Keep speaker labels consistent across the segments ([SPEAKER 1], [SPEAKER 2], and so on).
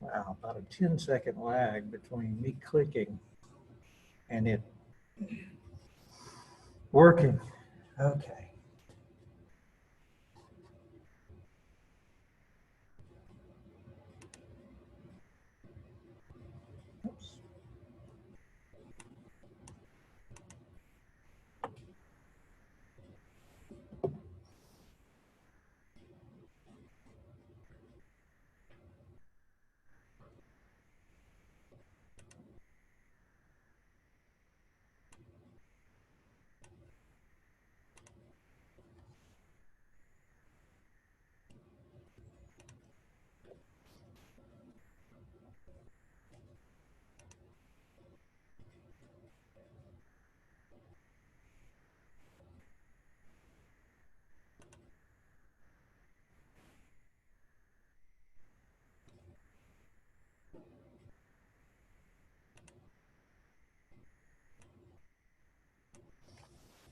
[SPEAKER 1] wow, about a 10-second lag between me clicking and it working. Okay. Oops.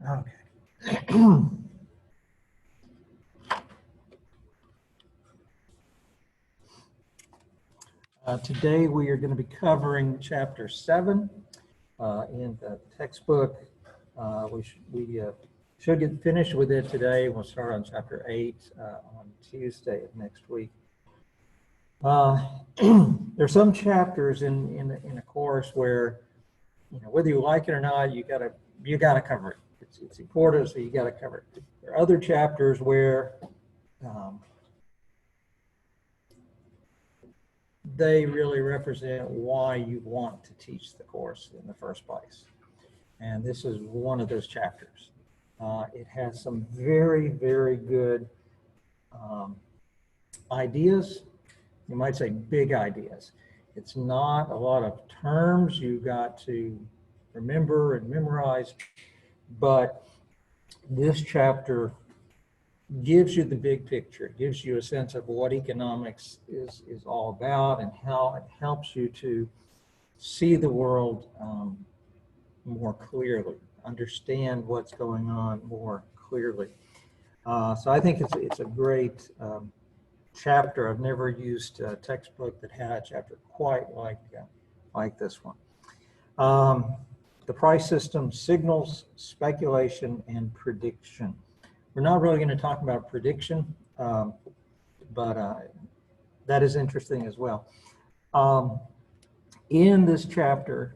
[SPEAKER 1] Okay. Today we are going to be covering Chapter 7 in the textbook. We should get finished with it today. We'll start on Chapter 8 on Tuesday of next week. There's some chapters in a course where, you know, whether you like it or not, you gotta cover it. It's important, so you gotta cover it. There are other chapters where they really represent why you want to teach the course in the first place. And this is one of those chapters. It has some very, very good ideas. You might say big ideas. It's not a lot of terms you got to remember and memorize, but this chapter gives you the big picture. It gives you a sense of what economics is all about and how it helps you to see the world more clearly, understand what's going on more clearly. So I think it's a great chapter. I've never used a textbook that had a chapter quite like this one. The price system: signals, speculation, and prediction. We're not really going to talk about prediction, but that is interesting as well. In this chapter,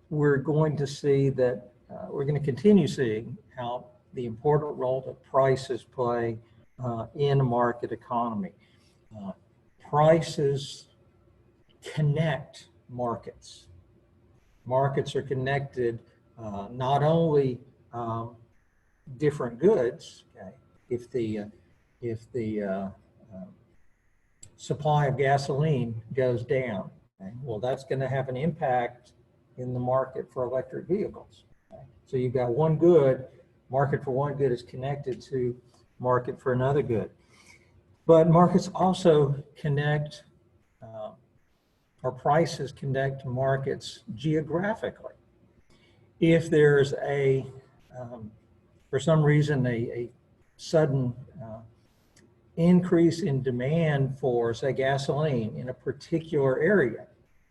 [SPEAKER 1] we're going to see that we're going to continue seeing how the important role that prices play in a market economy. Prices connect markets. Markets are connected not only different goods. Okay, if the supply of gasoline goes down, okay, well, that's going to have an impact in the market for electric vehicles. Okay? So you've got one good, market for one good is connected to market for another good. But markets also connect, or prices connect markets geographically. If there's for some reason, a sudden increase in demand for, say, gasoline in a particular area,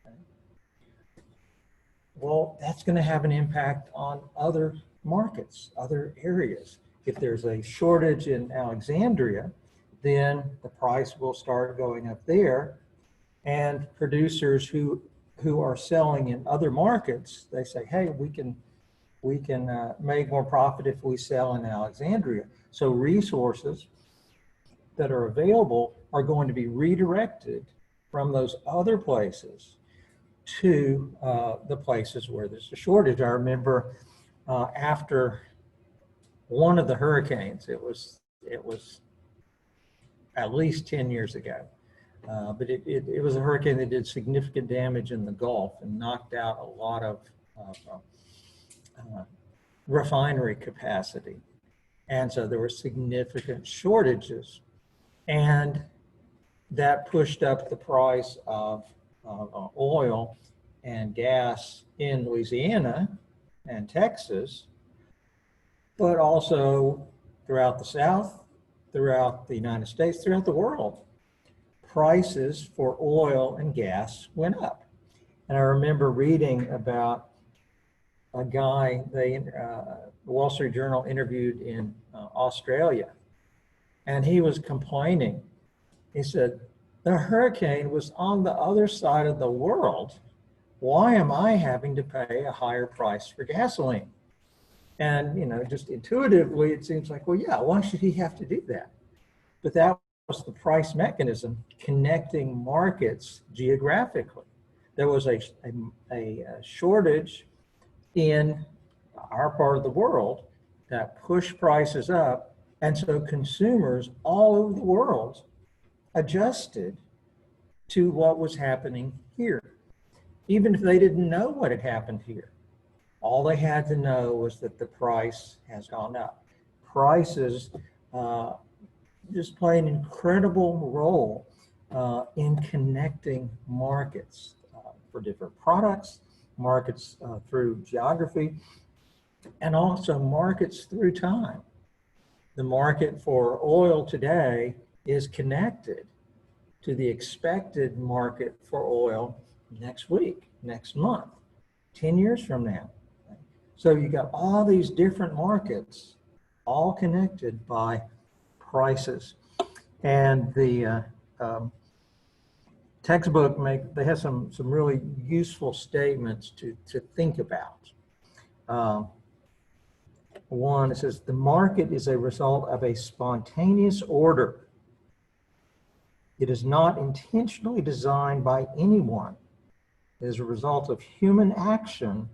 [SPEAKER 1] okay, well, that's going to have an impact on other markets, other areas. If there's a shortage in Alexandria, then the price will start going up there, and producers who are selling in other markets, they say, hey, we can make more profit if we sell in Alexandria. So resources that are available are going to be redirected from those other places to the places where there's a shortage. I remember after one of the hurricanes, it was at least 10 years ago, but it was a hurricane that did significant damage in the Gulf and knocked out a lot of refinery capacity. And so there were significant shortages, and that pushed up the price of oil and gas in Louisiana and Texas, but also throughout the South, throughout the United States, throughout the world. prices for oil and gas went up. And I remember reading about a guy, the Wall Street Journal interviewed in Australia, and he was complaining. He said, the hurricane was on the other side of the world. Why am I having to pay a higher price for gasoline? And, you know, just intuitively, it seems like, well, yeah, why should he have to do that? But that was the price mechanism connecting markets geographically. There was a shortage in our part of the world that pushed prices up. And so consumers all over the world adjusted to what was happening here, even if they didn't know what had happened here. All they had to know was that the price has gone up. Prices just play an incredible role in connecting markets for different products, markets through geography, and also markets through time. The market for oil today is connected to the expected market for oil next week, next month, 10 years from now. So you got all these different markets all connected by prices. And the textbook they have some really useful statements to think about. One, it says, the market is a result of a spontaneous order. It is not intentionally designed by anyone. It is a result of human action,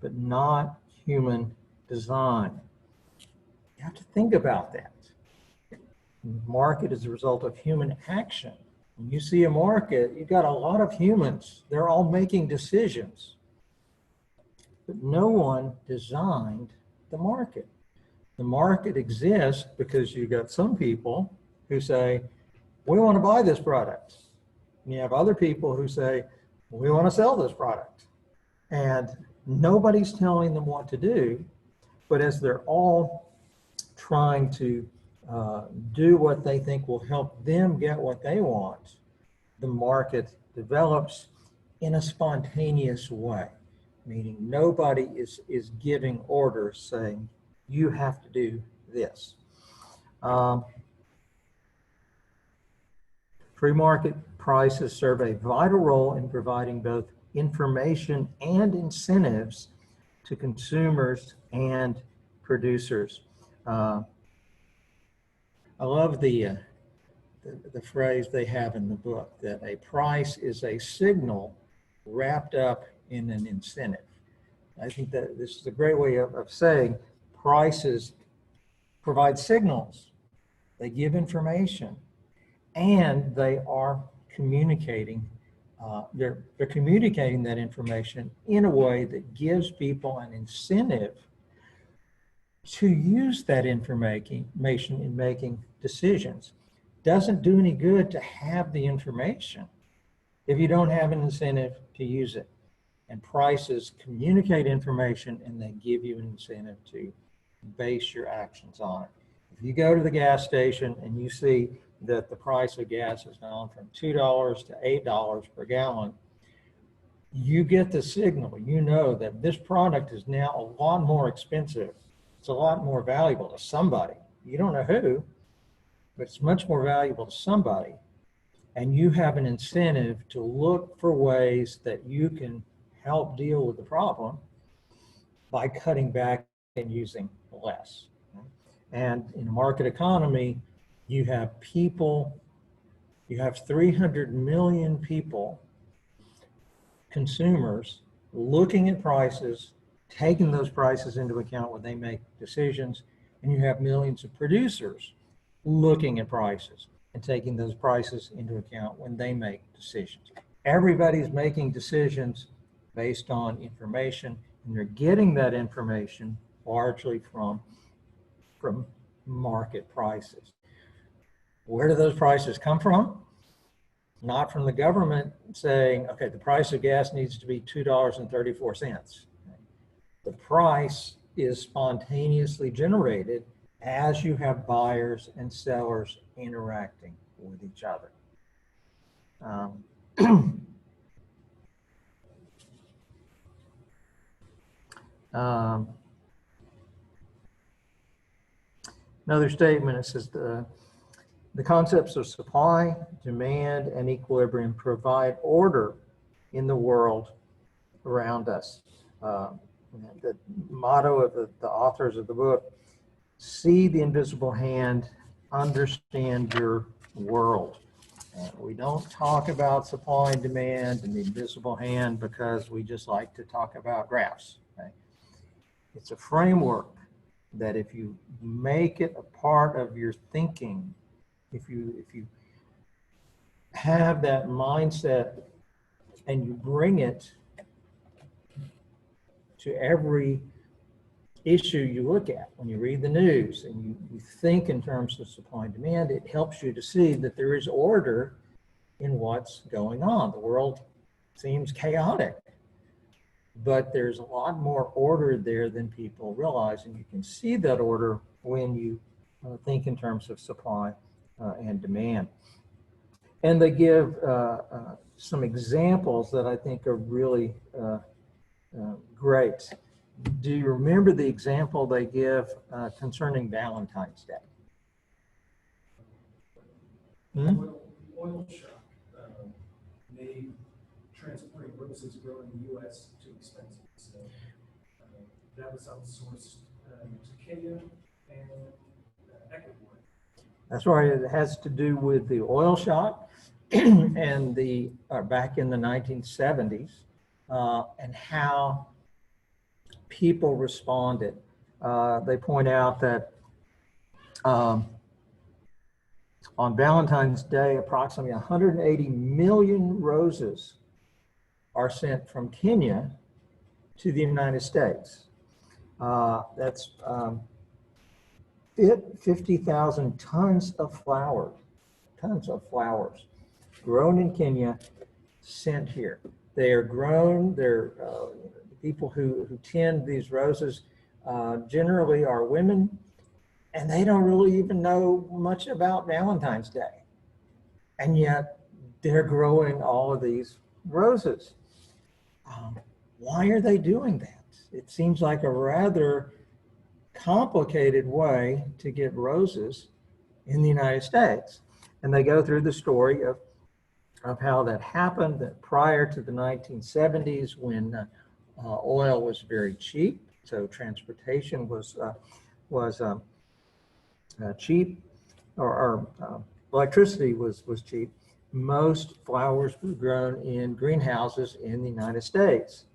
[SPEAKER 1] but not human design. You have to think about that. The market is a result of human action. When you see a market, you've got a lot of humans. They're all making decisions. But no one designed the market. The market exists because you've got some people who say, we want to buy this product. And you have other people who say, we want to sell this product. And nobody's telling them what to do, but as they're all trying to do what they think will help them get what they want, the market develops in a spontaneous way, meaning nobody is giving orders saying, you have to do this. Free market prices serve a vital role in providing both information and incentives to consumers and producers. I love the phrase they have in the book that a price is a signal wrapped up in an incentive. I think that this is a great way of saying prices provide signals, they give information, and they are communicating. They're communicating that information in a way that gives people an incentive to use that information in making decisions. Doesn't do any good to have the information if you don't have an incentive to use it. And prices communicate information and they give you an incentive to base your actions on it. If you go to the gas station and you see that the price of gas has gone from $2 to $8 per gallon, you get the signal. You know that this product is now a lot more expensive. It's a lot more valuable to somebody. You don't know who, but it's much more valuable to somebody. And you have an incentive to look for ways that you can help deal with the problem by cutting back and using less. And in a market economy, you have people, you have 300 million people, consumers, looking at prices, taking those prices into account when they make decisions, and you have millions of producers looking at prices and taking those prices into account when they make decisions. Everybody's making decisions based on information, and they're getting that information largely from market prices. Where do those prices come from? Not from the government saying, okay, the price of gas needs to be $2.34. The price is spontaneously generated as you have buyers and sellers interacting with each other. Um, um, another statement, it says the concepts of supply, demand, and equilibrium provide order in the world around us. The motto of the authors of the book, see the invisible hand, understand your world. And we don't talk about supply and demand and the invisible hand because we just like to talk about graphs. Okay? It's a framework that if you make it a part of your thinking, if you have that mindset and you bring it to every issue you look at, when you read the news and you think in terms of supply and demand, it helps you to see that there is order in what's going on. The world seems chaotic, but there's a lot more order there than people realize, and you can see that order when you think in terms of supply and demand. And they give some examples that I think are really great. Do you remember the example they give concerning Valentine's Day?
[SPEAKER 2] Oil shock made transporting roses grown in the U.S. too expensive. So that was outsourced to Kenya and Ecuador.
[SPEAKER 1] That's right. It has to do with the oil shock and the back in the 1970s and how people responded. They point out that on Valentine's Day, approximately 180 million roses are sent from Kenya to the United States. That's 50,000 tons of flowers grown in Kenya, sent here. They are grown, people who tend these roses generally are women, and they don't really even know much about Valentine's Day. And yet they're growing all of these roses. Why are they doing that? It seems like a rather complicated way to get roses in the United States. And they go through the story of how that happened, that prior to the 1970s when oil was very cheap, so transportation was cheap, or electricity was cheap. Most flowers were grown in greenhouses in the United States.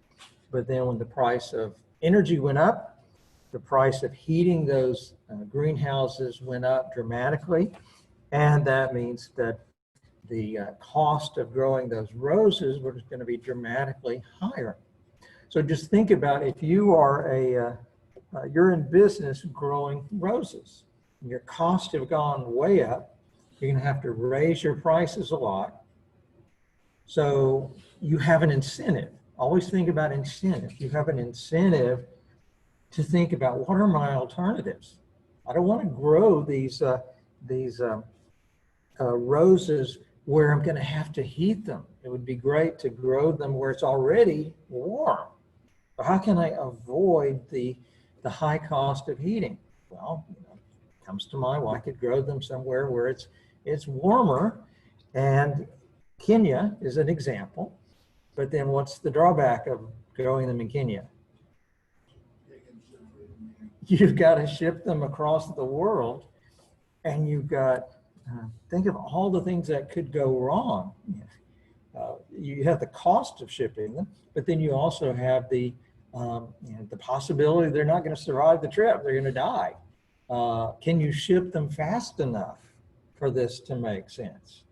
[SPEAKER 1] But then when the price of energy went up, the price of heating those greenhouses went up dramatically. And that means that the cost of growing those roses was going to be dramatically higher. So just think about if you are you're in business growing roses, and your costs have gone way up, you're going to have to raise your prices a lot. So you have an incentive. Always think about incentive. You have an incentive to think about what are my alternatives. I don't want to grow these roses where I'm going to have to heat them. It would be great to grow them where it's already warm. But how can I avoid the high cost of heating? Well, it comes to mind, well, I could grow them somewhere where it's warmer, and Kenya is an example. But then what's the drawback of growing them in Kenya? You've got to ship them across the world, and you've got, think of all the things that could go wrong. You have the cost of shipping them, but then you also have the possibility they're not going to survive the trip. They're going to die. Can you ship them fast enough for this to make sense?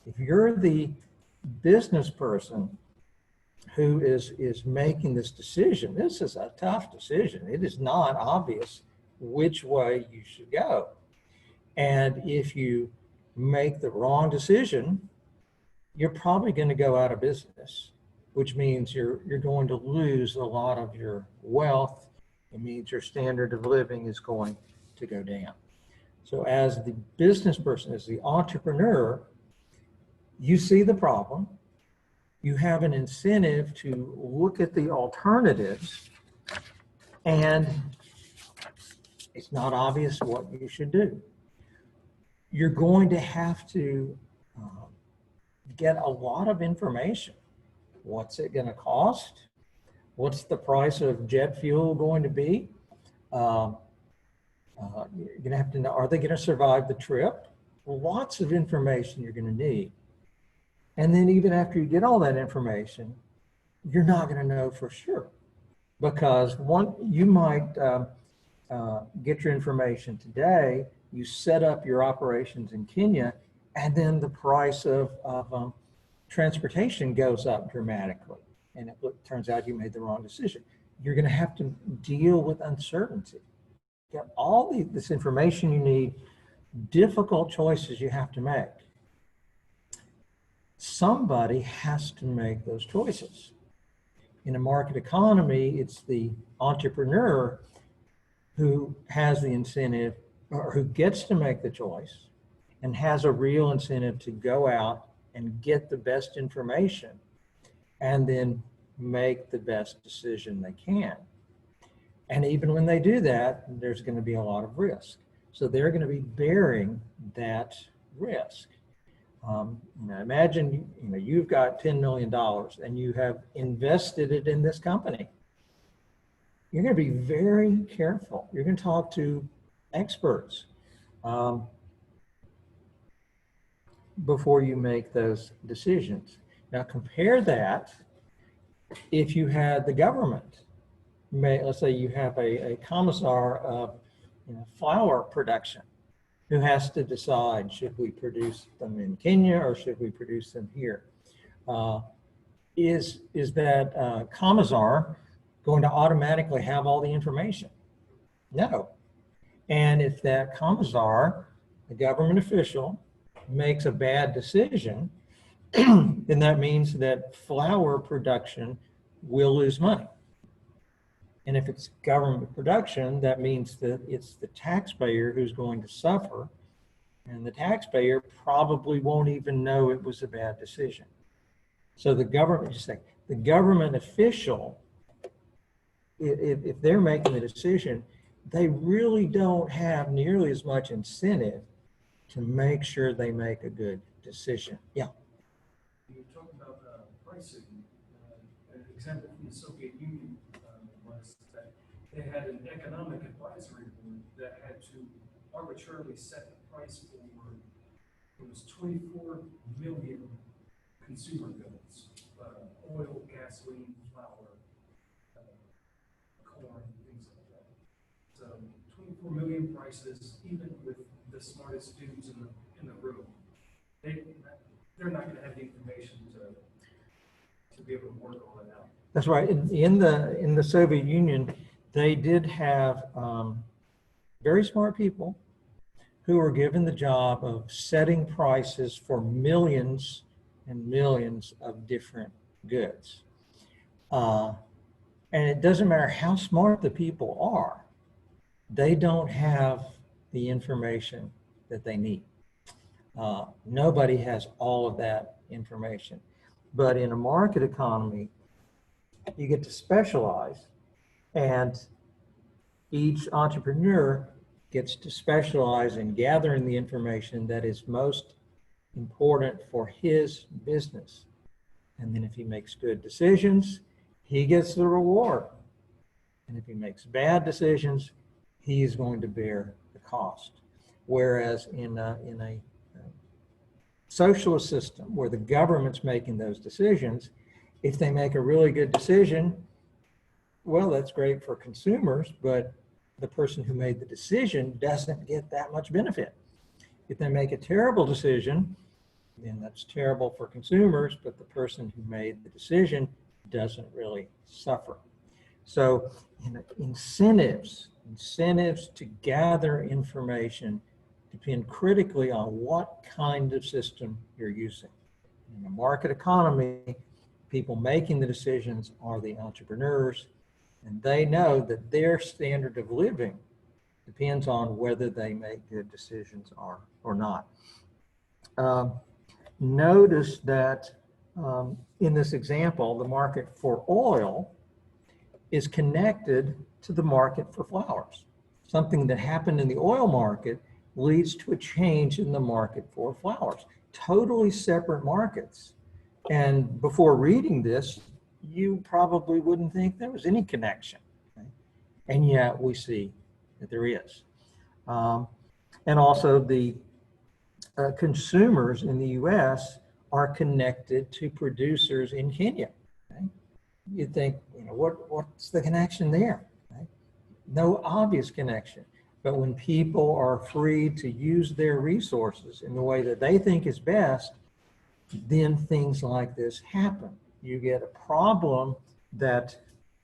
[SPEAKER 1] If you're the business person who is making this decision, this is a tough decision. It is not obvious which way you should go. And if you make the wrong decision, you're probably going to go out of business, which means you're going to lose a lot of your wealth. It means your standard of living is going to go down. So as the business person, as the entrepreneur, you see the problem, you have an incentive to look at the alternatives, and it's not obvious what you should do. You're going to have to get a lot of information. What's it going to cost? What's the price of jet fuel going to be? You're going to have to know, are they going to survive the trip? Lots of information you're going to need. And then even after you get all that information, you're not going to know for sure, because you might get your information today, you set up your operations in Kenya, and then the price of transportation goes up dramatically, and it turns out you made the wrong decision. You're going to have to deal with uncertainty. Get all this information you need, difficult choices you have to make. Somebody has to make those choices. In a market economy, it's the entrepreneur who has the incentive, or who gets to make the choice and has a real incentive to go out and get the best information and then make the best decision they can. And even when they do that, there's going to be a lot of risk. So they're going to be bearing that risk. Imagine you've got $10 million and you have invested it in this company. You're going to be very careful. You're going to talk to experts before you make those decisions. Now compare that if you had the government. Let's say you have a commissar of flour production who has to decide, should we produce them in Kenya or should we produce them here? Is that commissar going to automatically have all the information? No. And if that commissar, the government official, makes a bad decision, then that means that flour production will lose money. And if it's government production, that means that it's the taxpayer who's going to suffer, and the taxpayer probably won't even know it was a bad decision. So the government official, if they're making the decision, they really don't have nearly as much incentive to make sure they make a good decision. Yeah.
[SPEAKER 2] You talked about pricing. An example from the Soviet Union was that they had an economic advisory board that had to arbitrarily set the price for, it was 24 million consumer goods, oil, gasoline, flour, corn, things like that. So 24 million prices, even with the smartest dudes in the room, they're not going to have the information to be able to work all that out.
[SPEAKER 1] That's right. In the Soviet Union, they did have very smart people who were given the job of setting prices for millions and millions of different goods. And it doesn't matter how smart the people are, they don't have the information that they need. Nobody has all of that information. But in a market economy, you get to specialize, and each entrepreneur gets to specialize in gathering the information that is most important for his business. And then if he makes good decisions, he gets the reward. And if he makes bad decisions, he is going to bear the cost. Whereas in a socialist system where the government's making those decisions, if they make a really good decision, well, that's great for consumers, but the person who made the decision doesn't get that much benefit. If they make a terrible decision, then that's terrible for consumers, but the person who made the decision doesn't really suffer. So incentives to gather information depend critically on what kind of system you're using. In a market economy, people making the decisions are the entrepreneurs, and they know that their standard of living depends on whether they make good decisions or not. Notice that in this example, the market for oil is connected to the market for flowers. Something that happened in the oil market leads to a change in the market for flowers. Totally separate markets. And before reading this, you probably wouldn't think there was any connection. Okay? And yet we see that there is. And also the consumers in the US are connected to producers in Kenya. Okay? You'd think, what's the connection there? Okay? No obvious connection. But when people are free to use their resources in the way that they think is best, then things like this happen. You get a problem that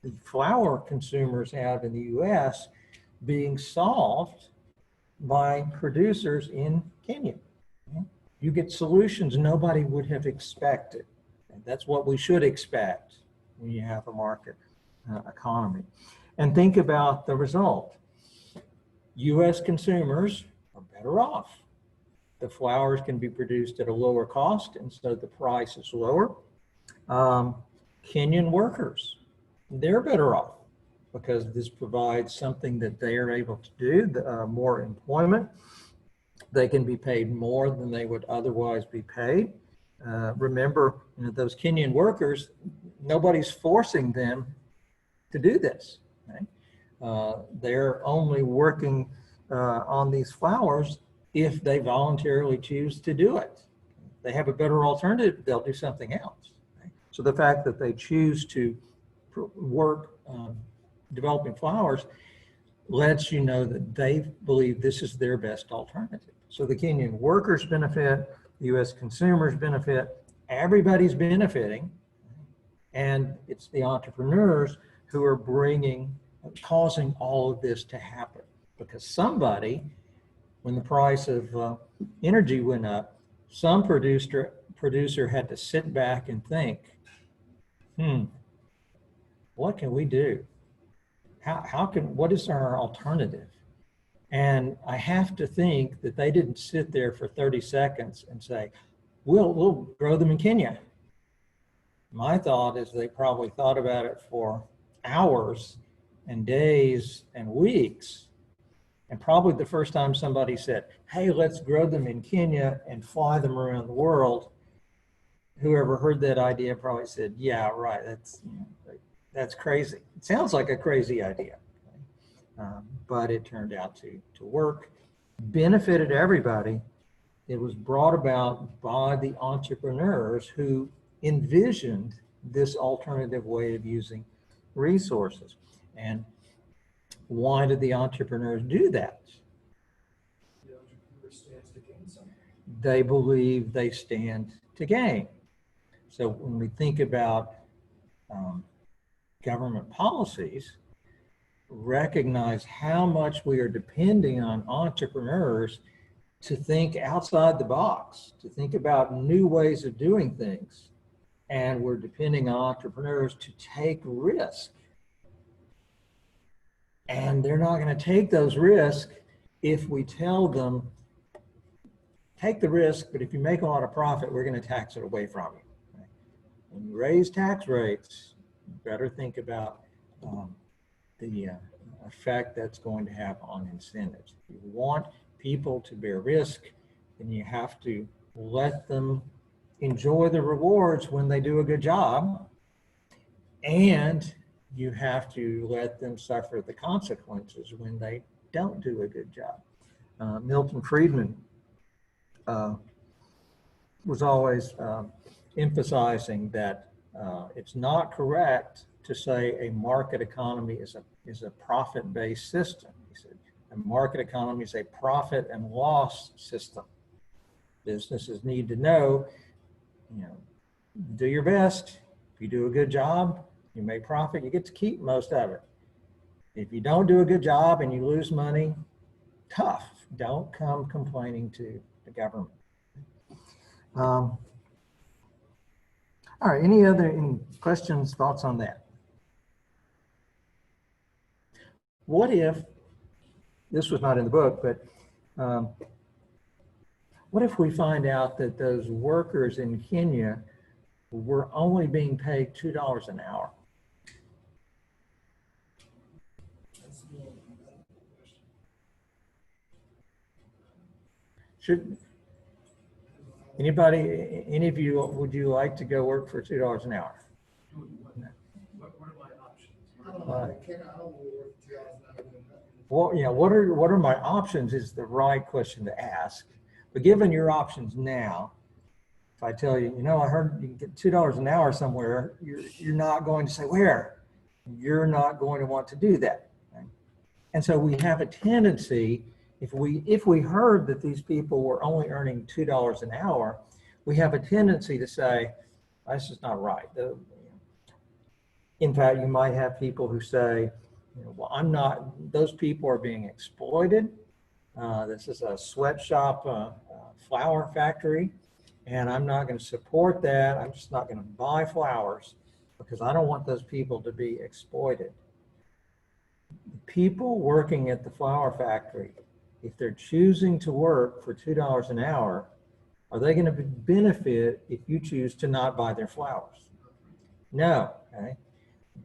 [SPEAKER 1] the flower consumers have in the US being solved by producers in Kenya. You get solutions nobody would have expected. And that's what we should expect when you have a market economy. And think about the result. US consumers are better off. The flowers can be produced at a lower cost, and so the price is lower. Kenyan workers, they're better off because this provides something that they are able to do, more employment. They can be paid more than they would otherwise be paid. Remember, those Kenyan workers, nobody's forcing them to do this. Right? They're only working on these flowers if they voluntarily choose to do it. They have a better alternative, they'll do something else. Right? So the fact that they choose to work developing flowers lets you know that they believe this is their best alternative. So the Kenyan workers benefit, the US consumers benefit, everybody's benefiting, and it's the entrepreneurs who are causing all of this to happen. Because somebody, when the price of energy went up, some producer had to sit back and think, what can we do? What is our alternative? And I have to think that they didn't sit there for 30 seconds and say, we'll grow them in Kenya. My thought is they probably thought about it for hours and days and weeks. And probably the first time somebody said, hey, let's grow them in Kenya and fly them around the world, whoever heard that idea probably said, yeah, right, that's crazy. It sounds like a crazy idea. But it turned out to work, benefited everybody. It was brought about by the entrepreneurs who envisioned this alternative way of using resources. And why did the entrepreneurs do that?
[SPEAKER 2] The entrepreneur stands to gain something.
[SPEAKER 1] They believe they stand to gain. So when we think about government policies, recognize how much we are depending on entrepreneurs to think outside the box, to think about new ways of doing things. And we're depending on entrepreneurs to take risk. And they're not going to take those risks if we tell them, take the risk, but if you make a lot of profit, we're going to tax it away from you. Right? When you raise tax rates, you better think about the effect that's going to have on incentives. If you want people to bear risk, then you have to let them enjoy the rewards when they do a good job, and you have to let them suffer the consequences when they don't do a good job. Milton Friedman was always emphasizing that it's not correct to say a market economy is a profit-based system. He said a market economy is a profit and loss system. Businesses need to know, do your best. If you do a good job, you make profit, you get to keep most of it. If you don't do a good job and you lose money, tough. Don't come complaining to the government. All right, any questions, thoughts on that? What if, this was not in the book, but What if we find out that those workers in Kenya were only being paid $2 an hour?
[SPEAKER 3] That's a more competitive question.
[SPEAKER 1] Should anybody, any of you, would you like to go work for $2 an hour?
[SPEAKER 2] What are my options?
[SPEAKER 3] I don't know, I can't, I don't know what 2 hours an hour doing that.
[SPEAKER 1] Well, yeah, what are my options is the right question to ask. But given your options now, if I tell you, you know, I heard you can get $2 an hour somewhere, you're not going to say where. You're not going to want to do that. Right? And so we have a tendency, if we heard that these people were only earning $2 an hour, we have a tendency to say, that's just not right. In fact, you might have people who say, you know, well, I'm not, those people are being exploited. This is a sweatshop, flower factory, and I'm not going to support that. I'm just not going to buy flowers because I don't want those people to be exploited. People working at the flower factory, if they're choosing to work for $2 an hour, are they going to benefit if you choose to not buy their flowers? No, okay?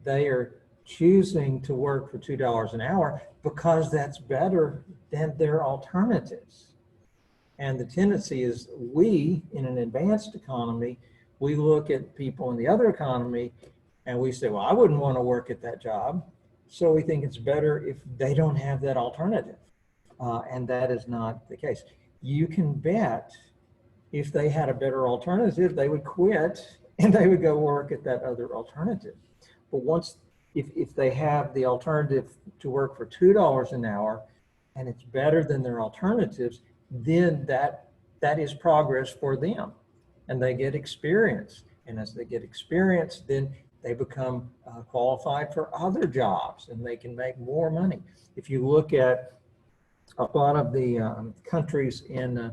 [SPEAKER 1] They are choosing to work for $2 an hour because that's better than their alternatives. And the tendency is we, in an advanced economy, we look at people in the other economy and we say, well, I wouldn't want to work at that job. So we think it's better if they don't have that alternative. And that is not the case. You can bet if they had a better alternative, they would quit and they would go work at that other alternative. But once, if they have the alternative to work for $2 an hour and it's better than their alternatives, then that is progress for them and they get experience. And as they get experience, then they become qualified for other jobs and they can make more money. If you look at a lot of the countries in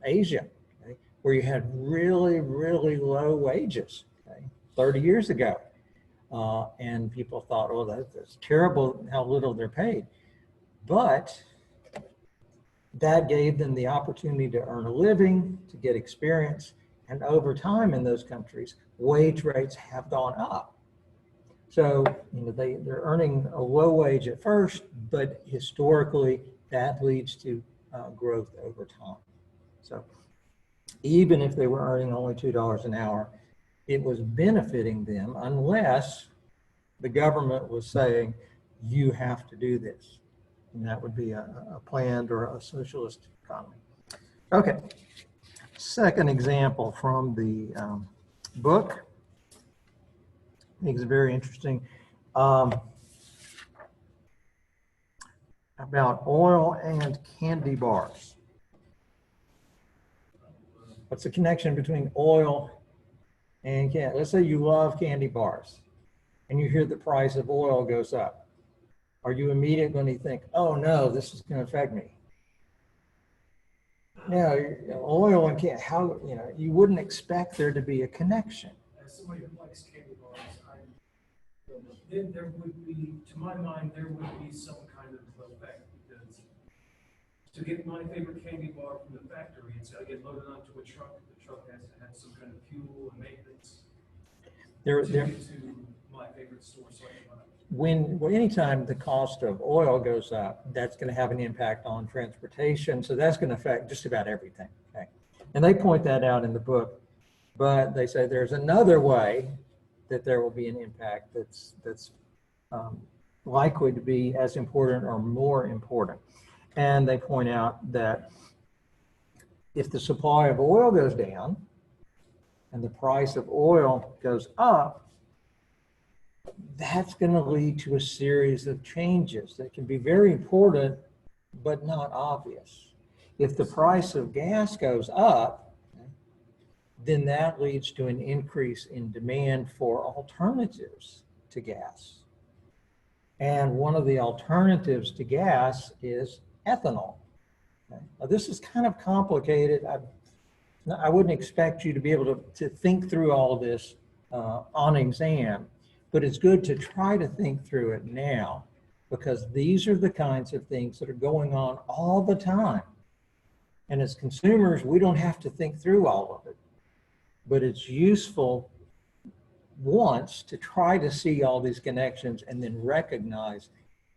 [SPEAKER 1] Asia, okay, where you had really, really low wages, okay, 30 years ago. And people thought, oh, that's terrible how little they're paid. But that gave them the opportunity to earn a living, to get experience. And over time in those countries, wage rates have gone up. So, you know, they're earning a low wage at first, but historically that leads to growth over time. So even if they were earning only $2 an hour, it was benefiting them unless the government was saying, you have to do this. And that would be a planned or a socialist economy. Okay, second example from the book. I think it's very interesting. About oil and candy bars. What's the connection between oil and candy? Let's say you love candy bars and you hear the price of oil goes up. Are you immediately going to think, oh no, this is going to affect me? No, oil and candy, how, you know, you wouldn't expect there to be a connection.
[SPEAKER 2] As somebody who likes candy bars, then there would be, to my mind, there would be some kind of effect because to get my favorite candy bar from the factory, it's got to get loaded onto a truck. The truck has to have some kind of fuel and maintenance to get to my favorite store. So
[SPEAKER 1] Anytime the cost of oil goes up, that's going to have an impact on transportation. So that's going to affect just about everything. Okay? And they point that out in the book, but they say there's another way that there will be an impact that's likely to be as important or more important. And they point out that if the supply of oil goes down and the price of oil goes up, that's going to lead to a series of changes that can be very important, but not obvious. If the price of gas goes up, then that leads to an increase in demand for alternatives to gas. And one of the alternatives to gas is ethanol. Okay? Now, this is kind of complicated. I wouldn't expect you to be able to think through all of this on exam, but it's good to try to think through it now because these are the kinds of things that are going on all the time. And as consumers, we don't have to think through all of it, but it's useful once to try to see all these connections and then recognize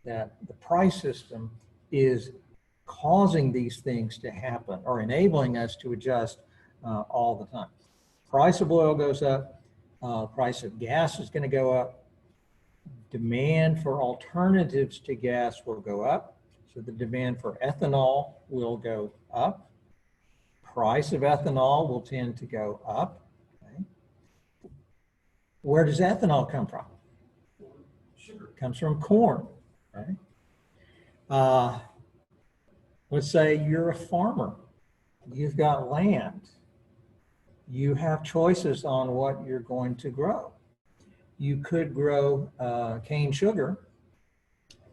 [SPEAKER 1] that the price system is causing these things to happen or enabling us to adjust all the time. Price of oil goes up, price of gas is going to go up, demand for alternatives to gas will go up, so the demand for ethanol will go up, price of ethanol will tend to go up. Okay. Where does ethanol come from?
[SPEAKER 2] Sugar.
[SPEAKER 1] It comes from corn. Right? Let's say you're a farmer, you've got land, you have choices on what you're going to grow. You could grow cane sugar,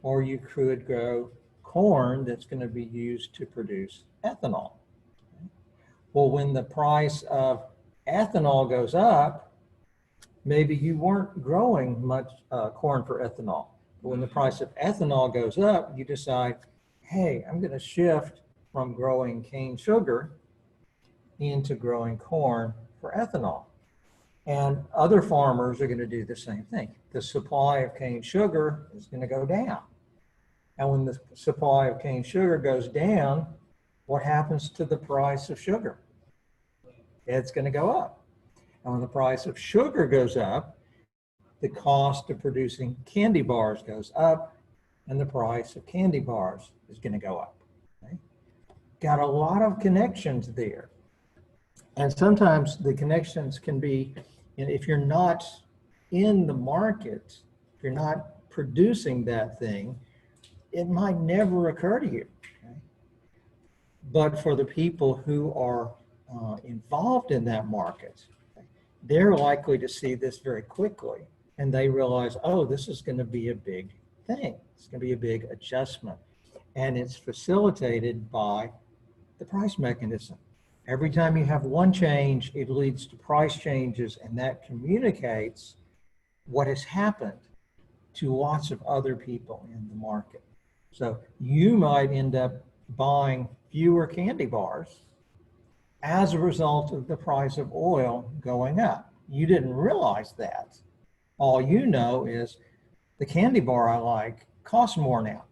[SPEAKER 1] or you could grow corn that's going to be used to produce ethanol. Well, when the price of ethanol goes up, maybe you weren't growing much corn for ethanol. But when the price of ethanol goes up, you decide, hey, I'm going to shift from growing cane sugar into growing corn for ethanol. And other farmers are going to do the same thing. The supply of cane sugar is going to go down. And when the supply of cane sugar goes down, what happens to the price of sugar? It's going to go up. And when the price of sugar goes up, the cost of producing candy bars goes up, and the price of candy bars is going to go up. Okay? Got a lot of connections there. And sometimes the connections can be, if you're not in the market, if you're not producing that thing, it might never occur to you. Okay? But for the people who are involved in that market, they're likely to see this very quickly, and they realize, oh, this is going to be a big thing. It's going to be a big adjustment. And it's facilitated by the price mechanism. Every time you have one change, it leads to price changes, and that communicates what has happened to lots of other people in the market. So you might end up buying fewer candy bars as a result of the price of oil going up. You didn't realize that. All you know is the candy bar I like costs more now.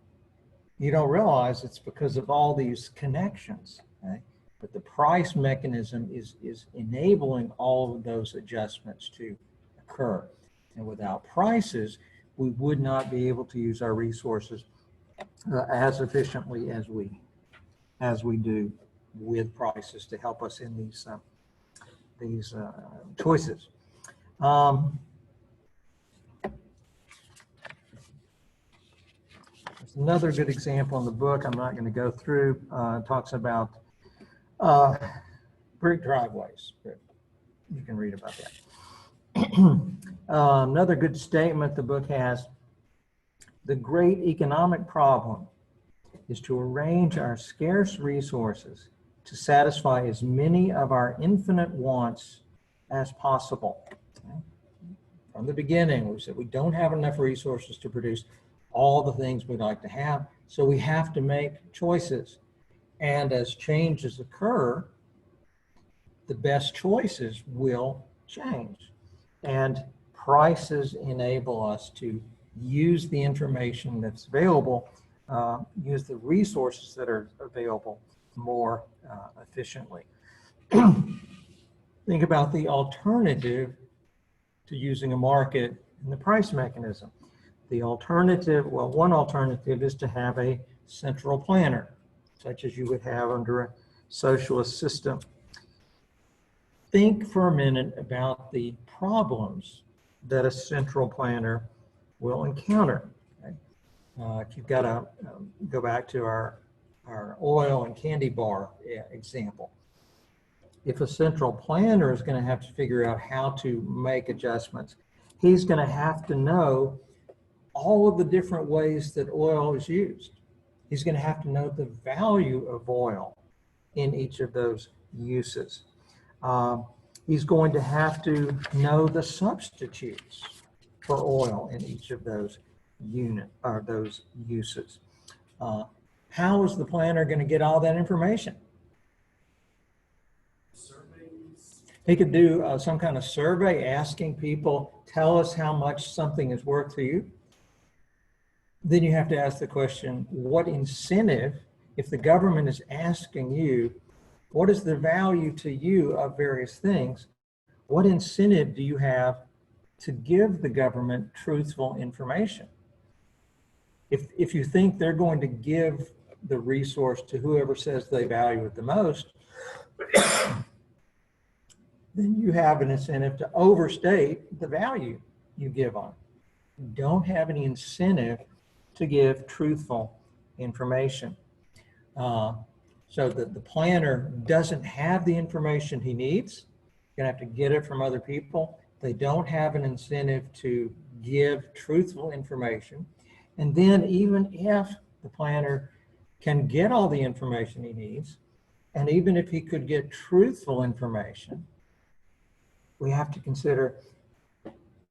[SPEAKER 1] You don't realize it's because of all these connections. Okay? But the price mechanism is enabling all of those adjustments to occur. And without prices, we would not be able to use our resources as efficiently as we do with prices to help us in these choices. There's another good example in the book. I'm not going to go through. Talks about brick driveways. You can read about that. Another good statement the book has: the great economic problem is to arrange our scarce resources to satisfy as many of our infinite wants as possible. Okay? From the beginning, we said we don't have enough resources to produce all the things we'd like to have, so we have to make choices. And as changes occur, the best choices will change. And prices enable us to use the information that's available, use the resources that are available more efficiently. Think about the alternative to using a market in the price mechanism. The alternative, well, one alternative is to have a central planner, such as you would have under a socialist system. Think for a minute about the problems that a central planner will encounter. Okay? If you've got to go back to our oil and candy bar example. If a central planner is going to have to figure out how to make adjustments, he's going to have to know all of the different ways that oil is used. He's going to have to know the value of oil in each of those uses. He's going to have to know the substitutes for oil in each of those uses. How is the planner going to get all that information? He could do some kind of survey asking people, tell us how much something is worth to you. Then you have to ask the question, what incentive, if the government is asking you, what is the value to you of various things? What incentive do you have to give the government truthful information? If you think they're going to give the resource to whoever says they value it the most, then you have an incentive to overstate the value you give on it. You don't have any incentive to give truthful information. So the planner doesn't have the information he needs. You're gonna have to get it from other people. They don't have an incentive to give truthful information. And then even if the planner can get all the information he needs, and even if he could get truthful information, we have to consider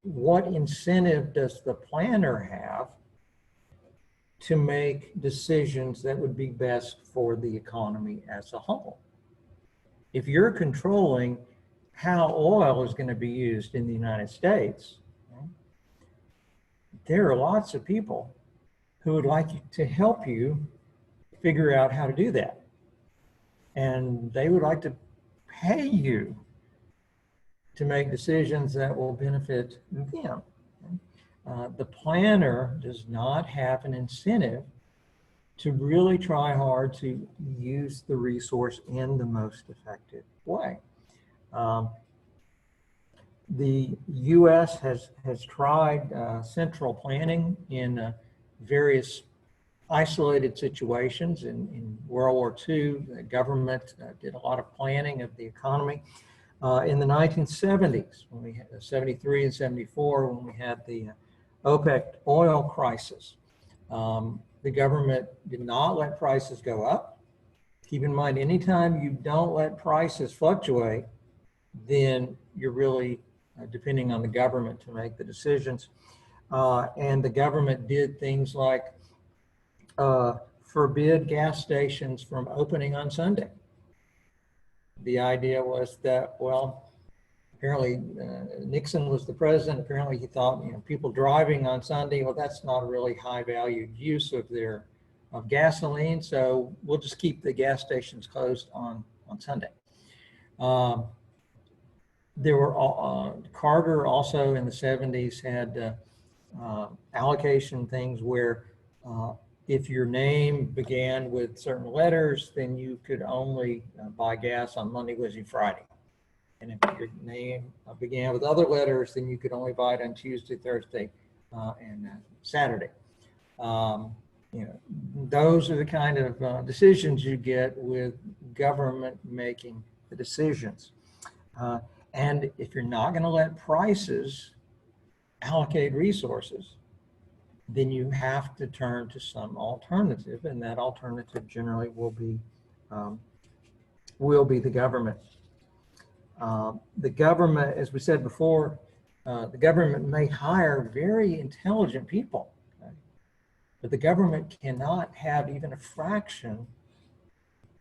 [SPEAKER 1] what incentive does the planner have to make decisions that would be best for the economy as a whole. If you're controlling how oil is going to be used in the United States, there are lots of people who would like to help you figure out how to do that. And they would like to pay you to make decisions that will benefit them. The planner does not have an incentive to really try hard to use the resource in the most effective way. The U.S. has tried central planning in various isolated situations. In World War II, the government did a lot of planning of the economy. In the 1970s, when we had 73 and 74, when we had the OPEC oil crisis, the government did not let prices go up. Keep in mind, anytime you don't let prices fluctuate, then you're really depending on the government to make the decisions. And the government did things like forbid gas stations from opening on Sunday. The idea was that, well, apparently Nixon was the president. Apparently he thought, people driving on Sunday, well, that's not a really high valued use of gasoline. So we'll just keep the gas stations closed on Sunday. There were Carter also in the 70s had allocation things where if your name began with certain letters, then you could only buy gas on Monday, Wednesday, Friday. And if your name began with other letters, then you could only buy it on Tuesday, Thursday, and Saturday. Those are the kind of decisions you get with government making the decisions. And if you're not going to let prices allocate resources, then you have to turn to some alternative, and that alternative generally will be the government. The government, as we said before, the government may hire very intelligent people, okay? But the government cannot have even a fraction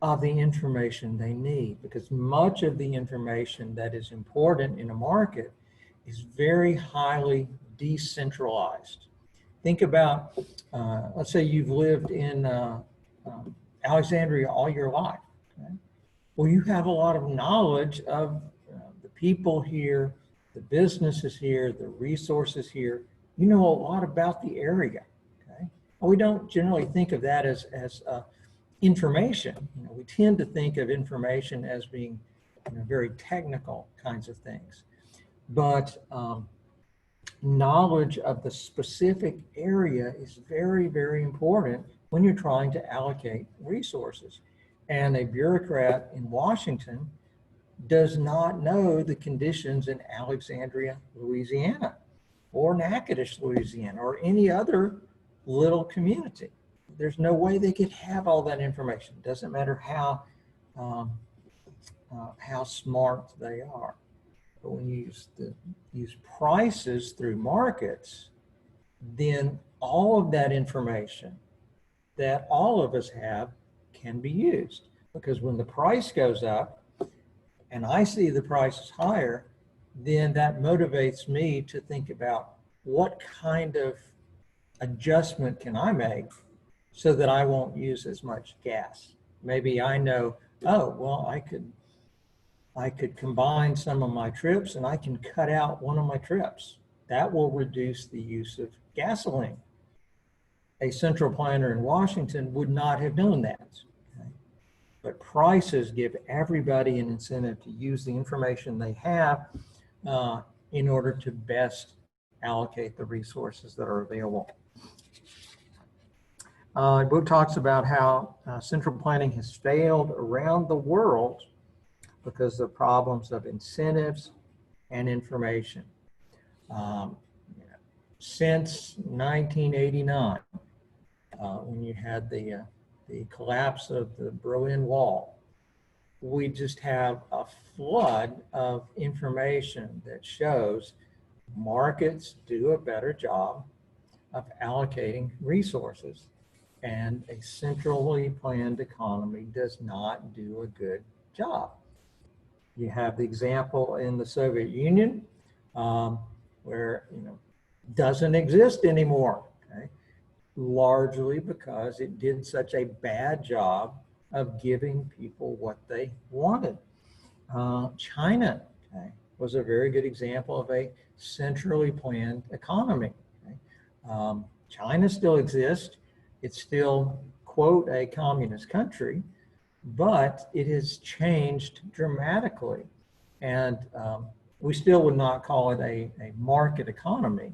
[SPEAKER 1] of the information they need, because much of the information that is important in a market is very highly decentralized. Think about, let's say you've lived in Alexandria all your life. Okay? Well, you have a lot of knowledge of the people here, the businesses here, the resources here. You know a lot about the area. Okay? Well, we don't generally think of that as information. We tend to think of information as being very technical kinds of things. But knowledge of the specific area is very, very important when you're trying to allocate resources. And a bureaucrat in Washington does not know the conditions in Alexandria, Louisiana, or Natchitoches, Louisiana, or any other little community. There's no way they could have all that information. It doesn't matter how smart they are. But when you use prices through markets, then all of that information that all of us have can be used. Because when the price goes up, and I see the price is higher, then that motivates me to think about what kind of adjustment can I make so that I won't use as much gas. Maybe I know, oh, well, I could combine some of my trips and I can cut out one of my trips. That will reduce the use of gasoline. A central planner in Washington would not have known that. Okay? But prices give everybody an incentive to use the information they have in order to best allocate the resources that are available. The book talks about how central planning has failed around the world because of problems of incentives and information. Since 1989, when you had the collapse of the Berlin Wall, we just have a flood of information that shows markets do a better job of allocating resources, and a centrally planned economy does not do a good job. You have the example in the Soviet Union, where doesn't exist anymore, okay? Largely because it did such a bad job of giving people what they wanted. China, okay, was a very good example of a centrally planned economy. Okay? China still exists. It's still, quote, a communist country, but it has changed dramatically. And we still would not call it a market economy,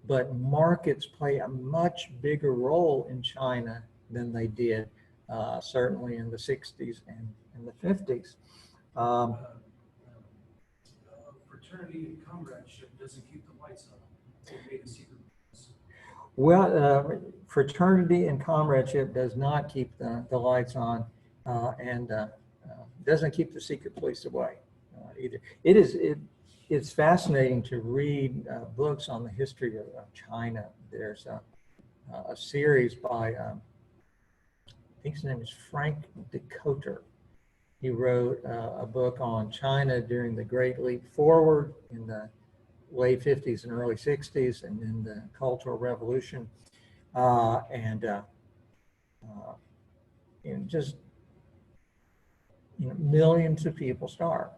[SPEAKER 1] but markets play a much bigger role in China than they did certainly in the 60s and the 50s.
[SPEAKER 2] Fraternity and comradeship doesn't keep the lights on. They made a secret.
[SPEAKER 1] Well, fraternity and comradeship does not keep the lights on and doesn't keep the secret police away either. It's fascinating to read books on the history of China. There's a series by, I think his name is Frank DeCoter. He wrote a book on China during the Great Leap Forward in the late 50s and early 60s, and then the Cultural Revolution, and just millions of people starved,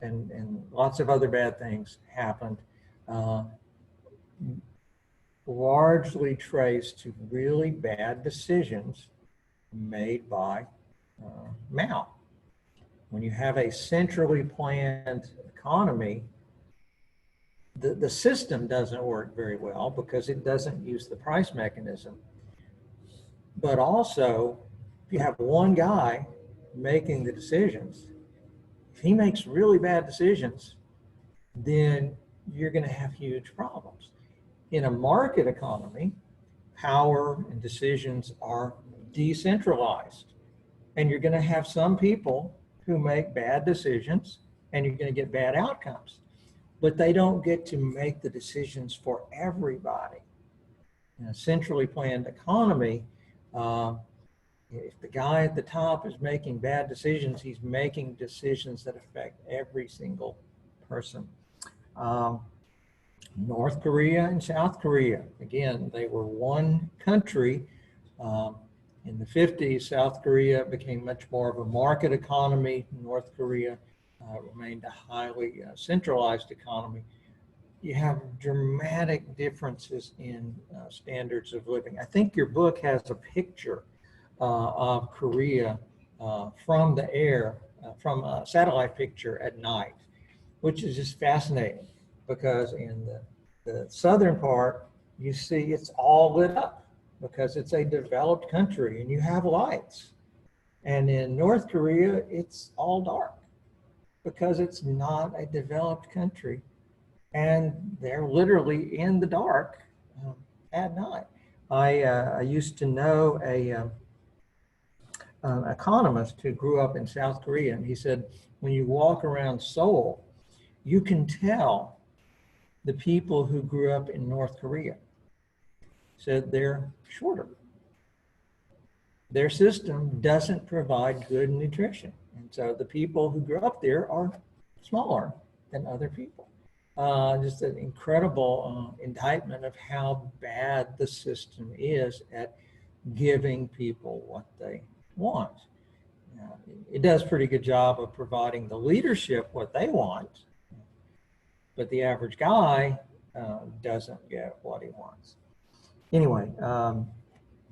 [SPEAKER 1] and lots of other bad things happened, largely traced to really bad decisions made by Mao. When you have a centrally planned economy, the system doesn't work very well because it doesn't use the price mechanism. But also, if you have one guy making the decisions, if he makes really bad decisions, then you're going to have huge problems. In a market economy, power and decisions are decentralized. And you're going to have some people who make bad decisions, and you're going to get bad outcomes. But they don't get to make the decisions for everybody. In a centrally planned economy, if the guy at the top is making bad decisions, he's making decisions that affect every single person. North Korea and South Korea, again, they were one country. In the 50s, South Korea became much more of a market economy. North Korea remained a highly centralized economy. You have dramatic differences in standards of living. I think your book has a picture of Korea from the air, from a satellite picture at night, which is just fascinating because in the southern part, you see it's all lit up because it's a developed country and you have lights. And in North Korea, it's all dark because it's not a developed country, and they're literally in the dark at night. I used to know an economist who grew up in South Korea, and he said, when you walk around Seoul, you can tell the people who grew up in North Korea. Said they're shorter. Their system doesn't provide good nutrition. And so the people who grew up there are smaller than other people. Just an incredible indictment of how bad the system is at giving people what they want. It does a pretty good job of providing the leadership what they want, but the average guy doesn't get what he wants. Anyway,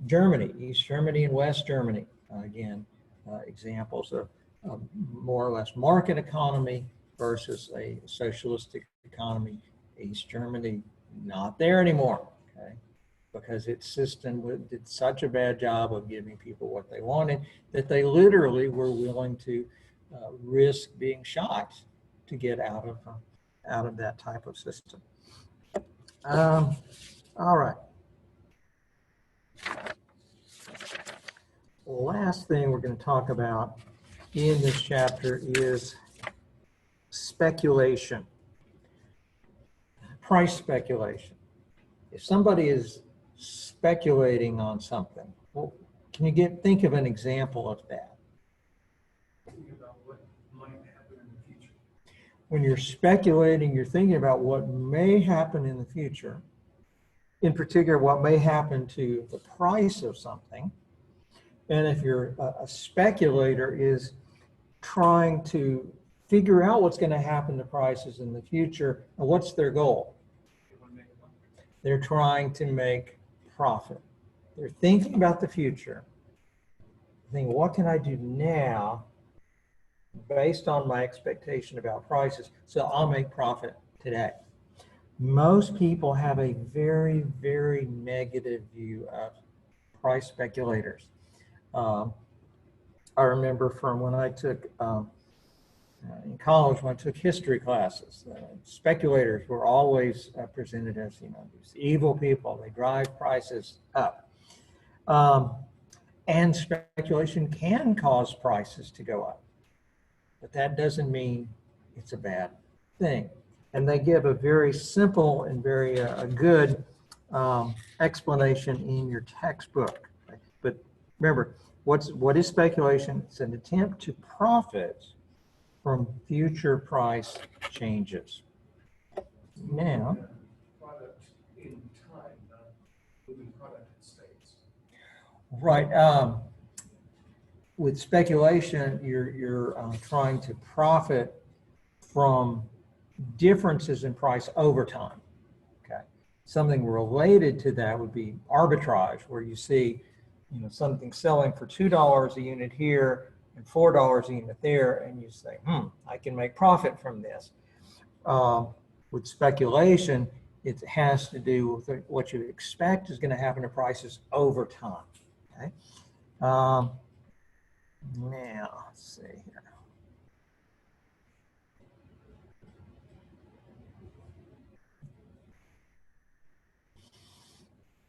[SPEAKER 1] Germany, East Germany and West Germany, again, examples of more or less market economy versus a socialistic economy. East Germany, not there anymore, okay? Because its system did such a bad job of giving people what they wanted that they literally were willing to risk being shot to get out of that type of system. All right. The last thing we're going to talk about in this chapter is speculation, price speculation. If somebody is speculating on something, well, can you think of an example of that?
[SPEAKER 2] Thinking about what might happen in the future.
[SPEAKER 1] When you're speculating, you're thinking about what may happen in the future, in particular, what may happen to the price of something. And if you're a speculator is trying to figure out what's going to happen to prices in the future, and what's their goal?
[SPEAKER 2] They want to make money.
[SPEAKER 1] They're trying to make profit. They're thinking about the future, thinking, what can I do now based on my expectation about prices so I'll make profit today? Most people have a very, very negative view of price speculators. I remember from when I took, in college, when I took history classes, speculators were always presented as, these evil people. They drive prices up. And speculation can cause prices to go up. But that doesn't mean it's a bad thing. And they give a very simple and very good explanation in your textbook. But remember, what is speculation? It's an attempt to profit from future price changes. Now,
[SPEAKER 2] Product in time, not moving product in states.
[SPEAKER 1] right. With speculation, you're trying to profit from differences in price over time. Okay, something related to that would be arbitrage, where you see, something selling for $2 a unit here and $4 a unit there, and you say, I can make profit from this. With speculation, it has to do with what you expect is going to happen to prices over time. Okay. Now, let's see here.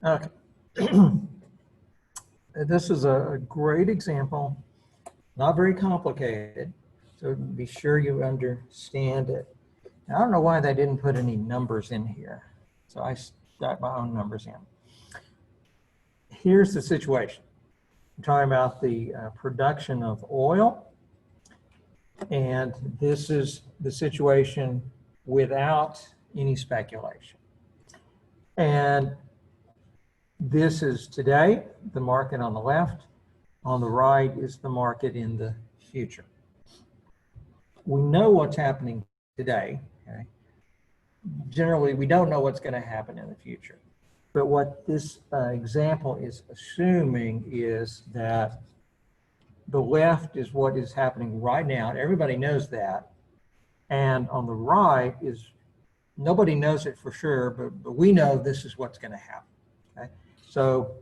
[SPEAKER 1] Okay. This is a great example, not very complicated, so be sure you understand it. Now, I don't know why they didn't put any numbers in here, so I stuck my own numbers in. Here's the situation. I'm talking about the production of oil, and this is the situation without any speculation. And this is today, the market on the left. On the right is the market in the future. We know what's happening today. Okay? Generally, we don't know what's going to happen in the future. But what this example is assuming is that the left is what is happening right now. Everybody knows that. And on the right is, nobody knows it for sure, but we know this is what's going to happen. Okay? So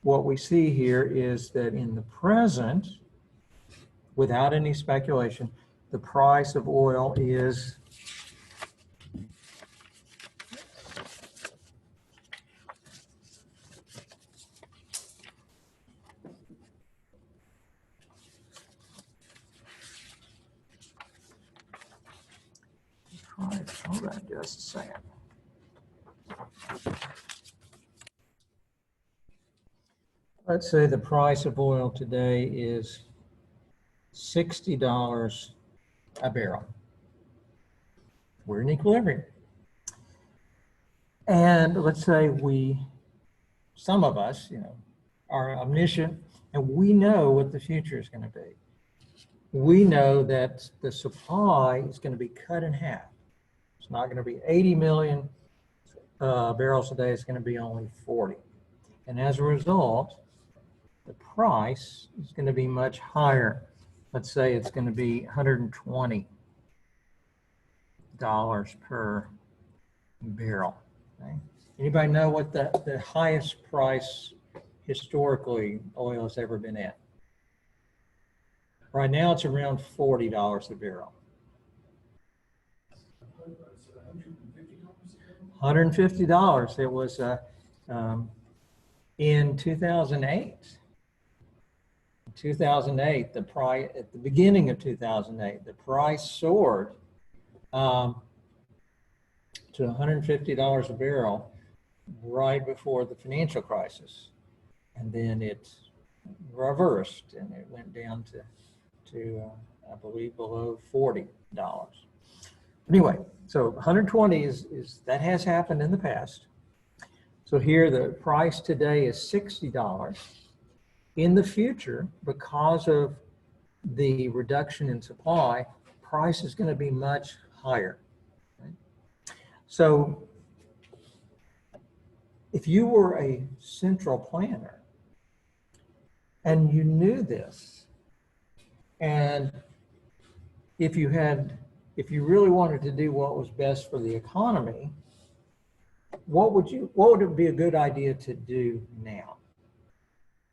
[SPEAKER 1] what we see here is that in the present, without any speculation, the price of oil is hold on just a second. Let's say the price of oil today is $60 a barrel. We're in equilibrium. And let's say some of us, are omniscient and we know what the future is going to be. We know that the supply is going to be cut in half. It's not going to be 80 million barrels a day. It's going to be only 40. And as a result, the price is going to be much higher. Let's say it's going to be $120 per barrel. Okay? Anybody know what the highest price historically oil has ever been at? Right now it's around $40 a barrel. $150. It was in 2008. 2008, the price at the beginning of 2008, the price soared to $150 a barrel right before the financial crisis, and then it reversed and it went down to I believe below $40. Anyway, so 120 is that has happened in the past. So here the price today is $60. In the future, because of the reduction in supply, price is going to be much higher. Right? So if you were a central planner and you knew this, and if you really wanted to do what was best for the economy, what would it be a good idea to do now?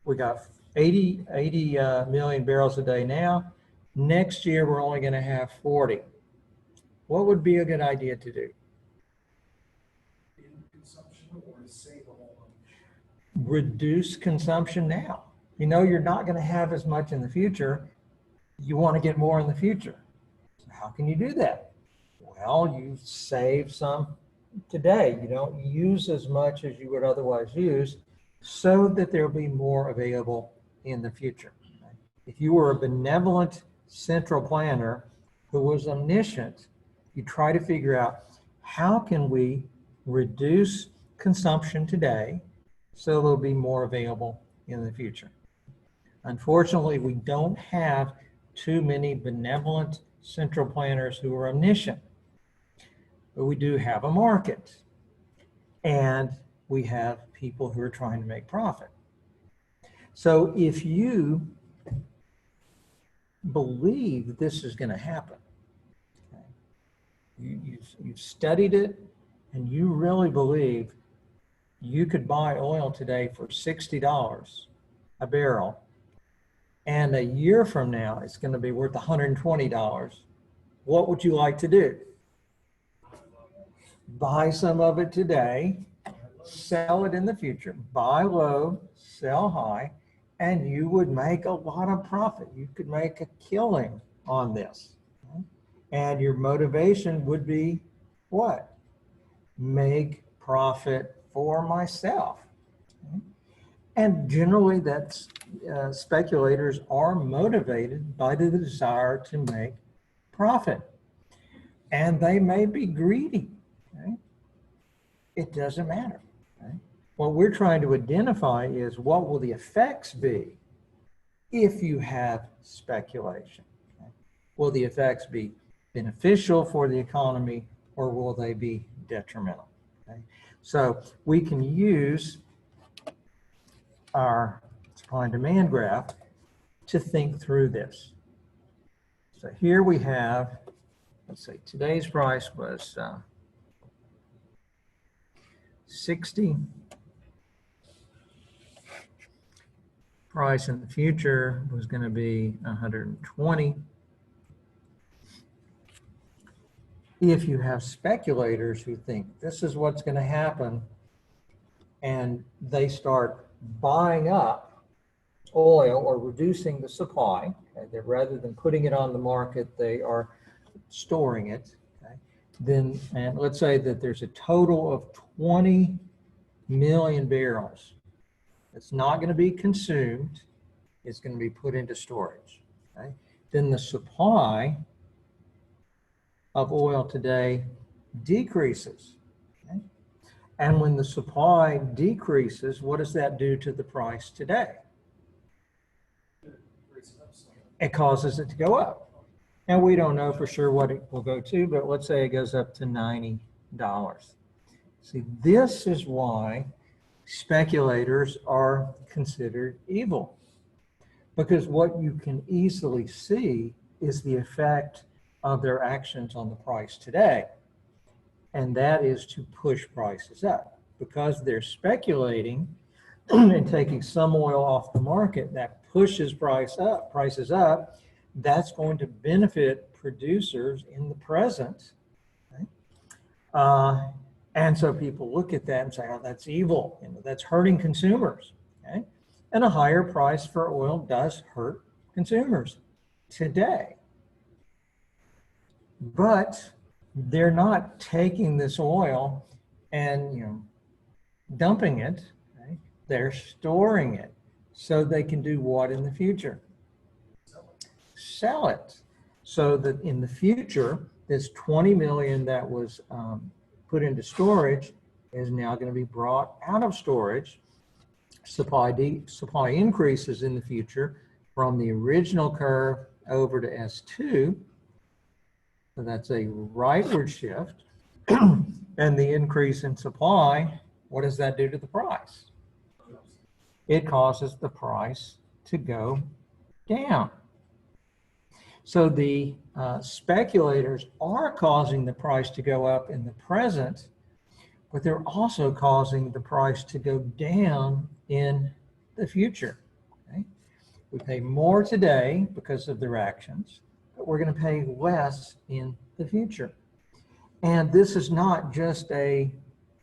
[SPEAKER 1] We got 80 million barrels a day now. Next year, we're only going to have 40. What would be a good idea to do?
[SPEAKER 2] Consumption or to save a whole bunch?
[SPEAKER 1] Reduce consumption now. You know you're not going to have as much in the future. You want to get more in the future. So how can you do that? Well, you save some today. You don't use as much as you would otherwise use, so that there'll be more available in the future. If you were a benevolent central planner who was omniscient, you try to figure out how can we reduce consumption today so there'll be more available in the future. Unfortunately, we don't have too many benevolent central planners who are omniscient, but we do have a market, and we have people who are trying to make profit. So if you believe that this is going to happen, okay, you've studied it, and you really believe you could buy oil today for $60 a barrel, and a year from now it's going to be worth $120, what would you like to do? Buy some of it today, sell it in the future, buy low, sell high, and you would make a lot of profit. You could make a killing on this. Okay? And your motivation would be what? Make profit for myself. Okay? And generally that's speculators are motivated by the desire to make profit. And they may be greedy. Okay? It doesn't matter. Okay? What we're trying to identify is what will the effects be if you have speculation. Okay? Will the effects be beneficial for the economy, or will they be detrimental? Okay? So we can use our supply and demand graph to think through this. So here we have, let's say today's price was 60. Price in the future was going to be 120. If you have speculators who think this is what's going to happen, and they start buying up oil or reducing the supply, okay, that rather than putting it on the market, they are storing it, okay, then, and let's say that there's a total of 20 million barrels. It's not going to be consumed. It's going to be put into storage. Okay? then the supply of oil today decreases. Okay? And when the supply decreases, what does that do to the price today? It causes it to go up. And we don't know for sure what it will go to, but let's say it goes up to $90. See, this is why speculators are considered evil. Because what you can easily see is the effect of their actions on the price today. And that is to push prices up. Because they're speculating and taking some oil off the market, that pushes prices up, that's going to benefit producers in the present. Okay? And so people look at that and say, oh, that's evil, that's hurting consumers. Okay? And a higher price for oil does hurt consumers today. But they're not taking this oil and dumping it. Okay? They're storing it so they can do what in the future? Sell it. So that in the future, this 20 million that was put into storage is now going to be brought out of storage. Supply increases in the future from the original curve over to S2. So that's a rightward shift. And the increase in supply, what does that do to the price? It causes the price to go down. So the speculators are causing the price to go up in the present, but they're also causing the price to go down in the future. Okay? We pay more today because of their actions, but we're going to pay less in the future. And this is not just a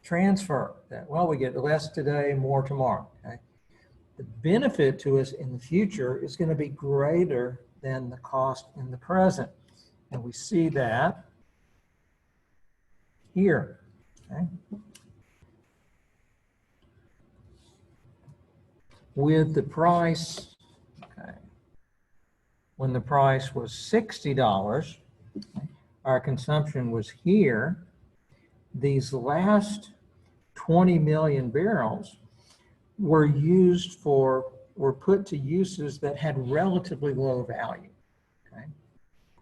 [SPEAKER 1] transfer that, well, we get less today, more tomorrow. Okay? The benefit to us in the future is going to be greater than the cost in the present. And we see that here. Okay? With the price, okay, when the price was $60, our consumption was here. These last 20 million barrels were put to uses that had relatively low value. Okay?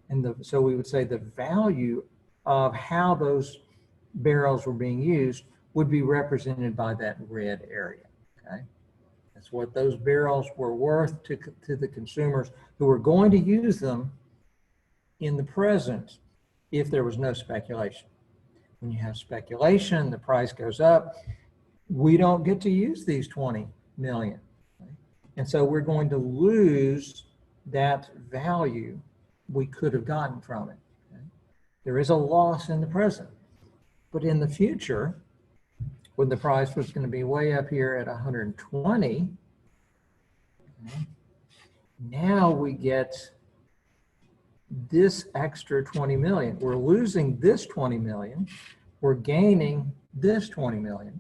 [SPEAKER 1] And so we would say the value of how those barrels were being used would be represented by that red area. Okay? That's what those barrels were worth to the consumers who were going to use them in the present if there was no speculation. When you have speculation, the price goes up. We don't get to use these 20 million. Okay? And so we're going to lose that value we could have gotten from it. Okay? There is a loss in the present. But in the future, when the price was going to be way up here at 120, okay, now we get this extra 20 million. We're losing this 20 million. We're gaining this 20 million.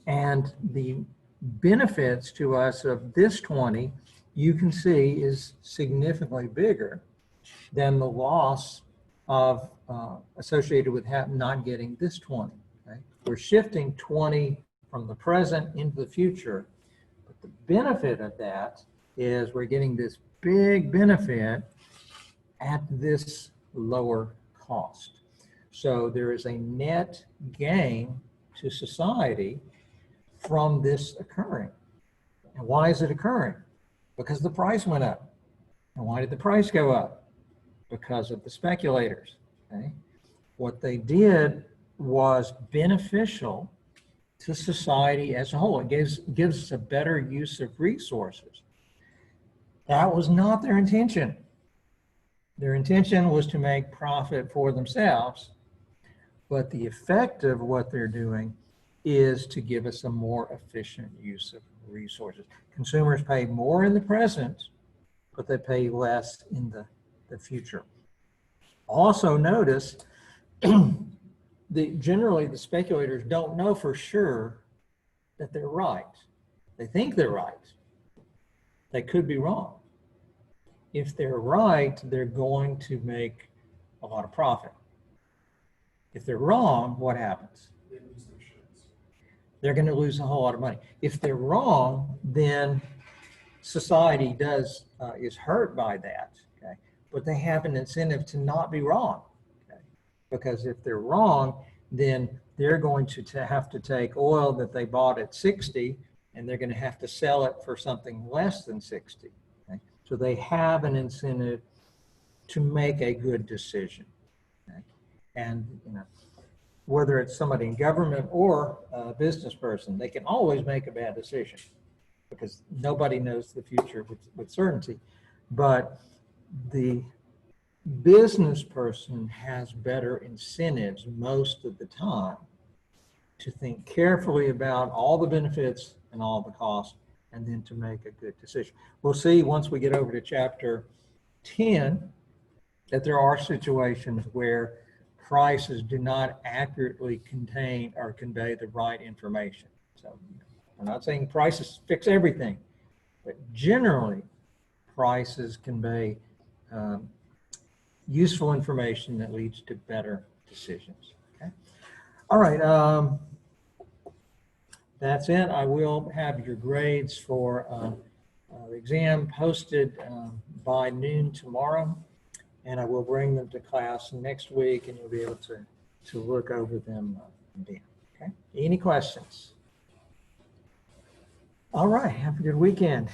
[SPEAKER 1] And the benefits to us of this 20, you can see, is significantly bigger than the loss of associated with not getting this 20. Okay? We're shifting 20 from the present into the future. But the benefit of that is we're getting this big benefit at this lower cost. So there is a net gain to society from this occurring. And why is it occurring? Because the price went up. And why did the price go up? Because of the speculators. Okay? What they did was beneficial to society as a whole. It gives us a better use of resources. That was not their intention. Their intention was to make profit for themselves, but the effect of what they're doing is to give us a more efficient use of resources. Consumers pay more in the present, but they pay less in the future. Also notice, generally the speculators don't know for sure that they're right. They think they're right. They could be wrong. if they're right, they're going to make a lot of profit. If they're wrong, what happens?
[SPEAKER 2] They lose their shares.
[SPEAKER 1] They're going to lose a whole lot of money. If they're wrong, then society is hurt by that. Okay, but they have an incentive to not be wrong. Okay, because if they're wrong, then they're going to have to take oil that they bought at 60, and they're going to have to sell it for something less than 60. Okay, so they have an incentive to make a good decision. Okay, and whether it's somebody in government or a business person, they can always make a bad decision because nobody knows the future with certainty. But the business person has better incentives most of the time to think carefully about all the benefits and all the costs, and then to make a good decision. We'll see once we get over to chapter 10 that there are situations where prices do not accurately contain or convey the right information. So I'm not saying prices fix everything, but generally prices convey useful information that leads to better decisions. Okay. All right. That's it. I will have your grades for the exam posted by noon tomorrow, and I will bring them to class next week, and you'll be able to look over them then. Okay. Any questions? All right. Have a good weekend.